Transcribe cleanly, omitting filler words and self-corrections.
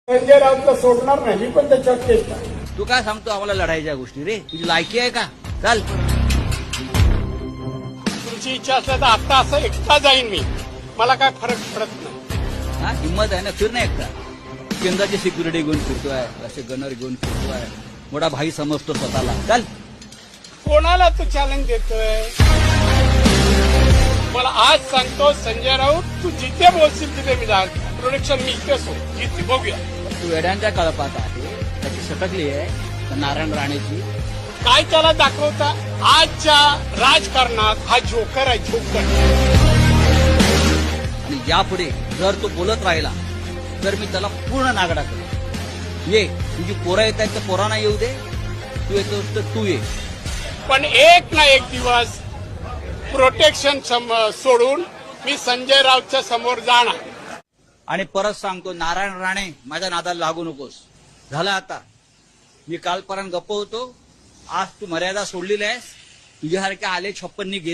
संजय राऊतला सोडणार नाही, मी पण त्याच्यावर केस टाकेन. तू काय सांगतो आम्हाला लढायच्या गोष्टी रे? तुझी लायकी आहे का? चाल. तुमची इच्छा असल्यास आता असं एकटा जाईन मी, मला काय फरक पडत नाही. हा हिंमत आहे ना, फिर नाही एकटा. केंद्राची सिक्युरिटी घेऊन फिरतोय, असे गनर घेऊन फिरतोय, मोठा भाई समजतो स्वतःला. चाल. कोणाला तू चॅलेंज देतोय? मला आज सांगतो संजय राऊत, तू जिथे बोलशील तिथे मी जाईल. प्रोडक्शन मी इथेच हो, जिथे बघूया. तू वेड्यांच्या कळपात आहे, त्याची सटकली आहे नारायण राणेची. काय त्याला दाखवता? आजच्या राजकारणात हा जोकर आहे, जोकर. आणि यापुढे जर तो बोलत राहिला तर मी त्याला पूर्ण नागडा करेन. ये, तुझी पोरं येत आहेत तर पोरांना येऊ दे, तू येतोस तर तू ये. पण एक ना एक दिवस प्रोटेक्शन सोडून मी संजय राऊतच्या समोर जाणार. आणि परत सांगतो, नारायण राणे माझ्या नादाला लागू नकोस. झालं आता. मी कालपर्यंत गप्प होतो, आज तू मर्यादा सोडलेली आहेस. तुझ्यासारख्या आले 56 गेले.